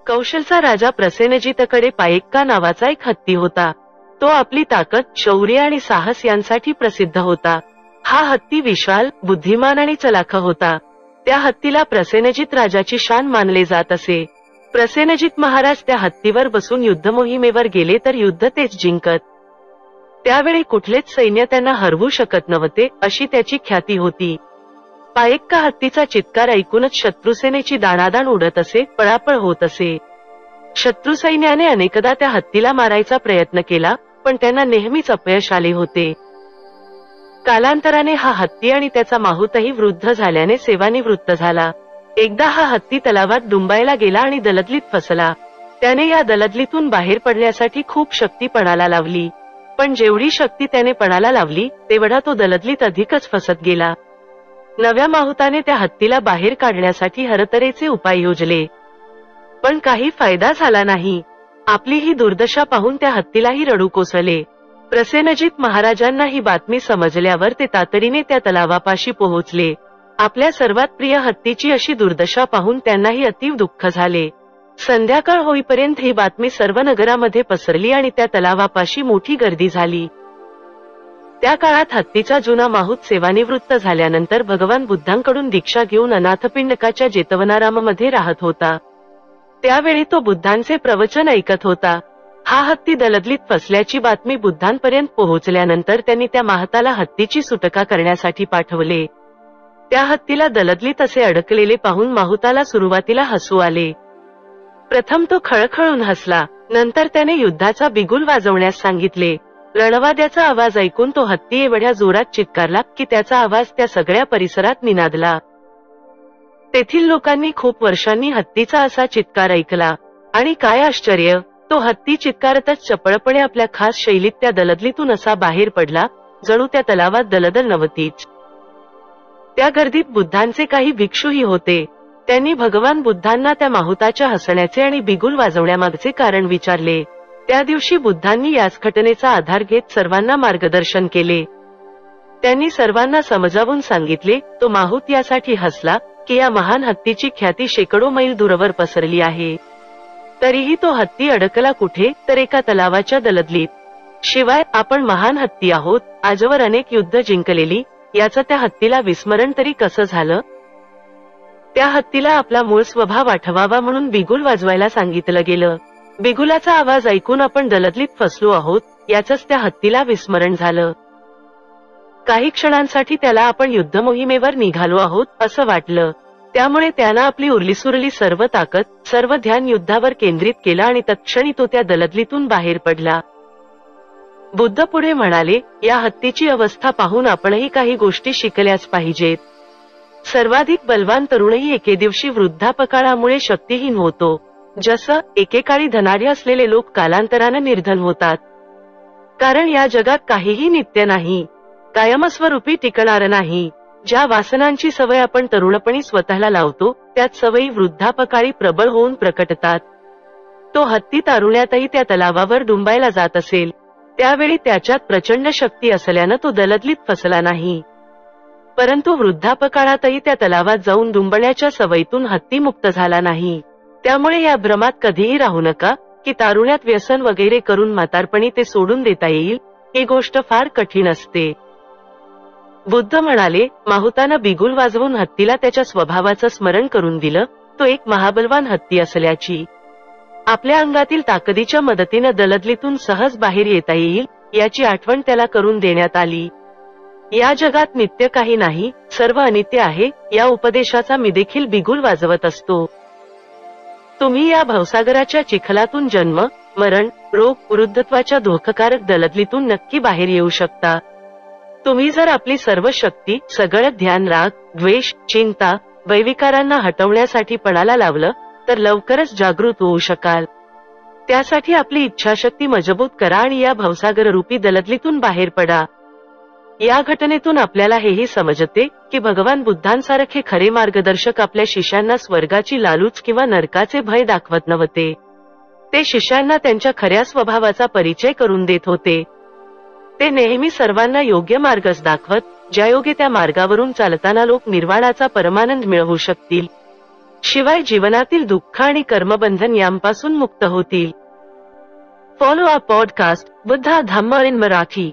कौशलचा राजा प्रसेनजितकडे पायक्का नावाचा एक हत्ती होता. तो आपली ताकद, शौर्य आणि साहस यांसाठी प्रसिद्ध होता. हा हत्ती विशाल, बुद्धिमान आणि चलाख होता. त्या हत्तीला प्रसेनजित राजाची शान मानले जात असे. प्रसेनजित महाराज त्या हत्तीवर बसून युद्ध मोहिमेवर गेले तर युद्ध तेच जिंकत. त्यावेळी कुठलेच सैन्य त्यांना हरवू शकत नव्हते अशी त्याची ख्याती होती. पायक्का हत्तीचा चित्कार ऐकूनच शत्रुसेनेची दाणादाण उडत असे, पळापळ होत असे. शत्रू सैन्याने अनेकदा त्या हत्तीला मारायचा प्रयत्न केला, पण त्यांना नेहमीच अपयश आले होते. कालांतराने हा हत्ती आणि त्याचा माहूतही वृद्ध झाल्याने सेवानिवृत्त झाला. एकदा हा हत्ती तलावात डुंबायला गेला आणि दलदलीत फसला. त्याने या दलदलीतून बाहेर पडण्यासाठी खूप शक्ती पणाला लावली, पण जेवढी शक्ती त्याने पणाला लावली तेवढा तो दलदलीत अधिकच फसत गेला. नव्या माहुताने त्या हत्तीला बाहेर काढण्यासाठी हरतऱ्हेचे उपाय योजले, पण काही फायदा झाला नाही. आपली ही दुर्दशा पाहून त्या हत्तीलाही रडू कोसळले. प्रसेनजित महाराजांना ही बातमी समजल्यावर ते तातडीने त्या तलावापाशी पोहोचले. आपल्या सर्वात प्रिय हत्तीची अशी दुर्दशा पाहून त्यांनाही अतीव दुःख झाले. संध्याकाळ होईपर्यंत ही बातमी सर्व नगरामध्ये पसरली आणि त्या तलावापाशी मोठी गर्दी झाली. त्या काळात हत्तीचा जुना माहूत सेवानिवृत्त झाल्यानंतर भगवान बुद्धांकडून दीक्षा घेऊन अनाथपिंडकाच्या जेतवनाराममध्ये राहत होता. त्यावेळी तो बुद्धांचे प्रवचन ऐकत होता. हा हत्ती दलदलीत फसल्याची बातमी बुद्धांपर्यंत पोहोचल्यानंतर त्यांनी त्या माहताला हत्तीची सुटका करण्यासाठी पाठवले. त्या हत्तीला दलदलीत असे अडकलेले पाहून माहुताला सुरुवातीला हसू आले. प्रथम तो खळखळून हसला, नंतर त्याने युद्धाचा बिगुल वाजवण्यास सांगितले. रणवाद्याचा आवाज ऐकून तो हत्ती एवढ्या जोरात चित्कारला की त्याचा आवाज त्या सगळ्या परिसरात निनादला. तेथील लोकांनी खूप वर्षांनी हत्तीचा असा चित्कार ऐकला, आणि काय आश्चर्य, तो हत्ती चित्कारतच चपळपणे आपल्या खास शैलीत त्या दलदलीतून असा बाहेर पडला, जणू त्या तलावात दलदल नव्हतीच. त्या गर्दीत बुद्धांचे काही भिक्षूही होते. त्यांनी भगवान बुद्धांना त्या माहुताच्या हसण्याचे आणि बिगुल वाजवण्यामागचे कारण विचारले. त्या दिवशी बुद्धांनी याच घटनेचा आधार घेत सर्वांना मार्गदर्शन केले. त्यांनी सर्वांना समजावून सांगितले, तो माहूत यासाठी हसला की या महान हत्तीची ख्याती शेकडो मैल दूरवर पसरली आहे. तरीही तो हत्ती अडकला कुठे, तर एका तलावाच्या दलदलीत. शिवाय आपण महान हत्ती आहोत, आजवर अनेक युद्ध जिंकलेली, याचं त्या हत्तीला विस्मरण तरी कसं झालं? त्या हत्तीला आपला मूळ स्वभाव आठवावा म्हणून बिगुल वाजवायला सांगितलं गेलं. बिगुलाचा आवाज ऐकून आपण दलदलीत फसलो आहोत, याचंच त्या हत्तीला विस्मरण झालं. काही क्षणांसाठी त्याला आपण युद्ध मोहिमेवर निघालो आहोत असं वाटलं. त्यामुळे त्यानं आपली उरलीसुरली सर्व ताकद, सर्व ध्यान युद्धावर केंद्रित केलं आणि तत्क्षणी तो त्या दलदलीतून बाहेर पडला. बुद्ध पुढे म्हणाले, या हत्तीची अवस्था पाहून आपणही काही गोष्टी शिकल्याच पाहिजेत. सर्वाधिक बलवान तरुणही एके दिवशी वृद्धापकाळामुळे शक्तिहीन होतो. जसं एकेकाळी धनाढ्य असलेले लोक कालांतरानं निर्धन होतात. कारण या जगात काहीही नित्य नाही, कायमस्वरूपी टिकणारं नाही. ज्या वासनांची सवय आपण तरुणपणी स्वतःला लावतो, त्याच सवयी वृद्धापकाळी प्रबळ होऊन प्रकटतात. तो हत्ती तारुण्यातही त्या तलावावर डुंबायला जात असेल. त्यावेळी त्याच्यात प्रचंड शक्ती असल्यानं तो दलदलीत फसला नाही. परंतु वृद्धापकाळातही त्या तलावात जाऊन डुंबण्याच्या सवयीतून हत्ती मुक्त झाला नाही. त्यामुळे या भ्रमात कधीही राहू नका की तारुण्यात व्यसन वगैरे करून म्हातारपणी ते सोडून देता येईल. ही गोष्ट फार कठीण असते. बुद्ध म्हणाले, माहुतानं बिगुल वाजवून हत्तीला त्याच्या स्वभावाचं स्मरण करून दिलं. तो एक महाबलवान हत्ती असल्याची, आपल्या अंगातील ताकदीच्या मदतीनं दलदलीतून सहज बाहेर येता येईल याची आठवण त्याला करून देण्यात आली. या जगात नित्य काही नाही, सर्व अनित्य आहे, या उपदेशाचा मी देखील बिगुल वाजवत असतो. तुम्ही या भवसागराच्या चिखलातून जन्म, मरण, रोग, वृद्धत्वाच्या धोकाकारक दलदलीतून नक्की बाहेर येऊ शकता. तुम्ही जर आपली सर्व शक्ती, सगळं ध्यान राग, द्वेष, चिंता, वैविकारांना हटवण्यासाठी पणाला लावलं तर लवकरच जागृत होऊ शकाल. त्यासाठी आपली इच्छाशक्ती मजबूत करा आणि या भवसागररूपी दलदलीतून बाहेर पडा. या घटनेतून आपल्याला हेही समजते की भगवान बुद्धांसारखे खरे मार्गदर्शक आपल्या शिष्यांना स्वर्गाची लालूच किंवा नरकाचे भय दाखवत नव्हते. ते शिष्यांना त्यांच्या खऱ्या स्वभावाचा परिचय करून देत होते. ते नेहमी सर्वांना योग्य मार्गच दाखवत, ज्यायोगे त्या मार्गावरून चालताना लोक निर्वाणाचा परमानंद मिळवू शकतील. शिवाय जीवनातील दुःख आणि कर्मबंधन यांपासून मुक्त होतील. Follow our podcast Buddha Dhamma in Marathi.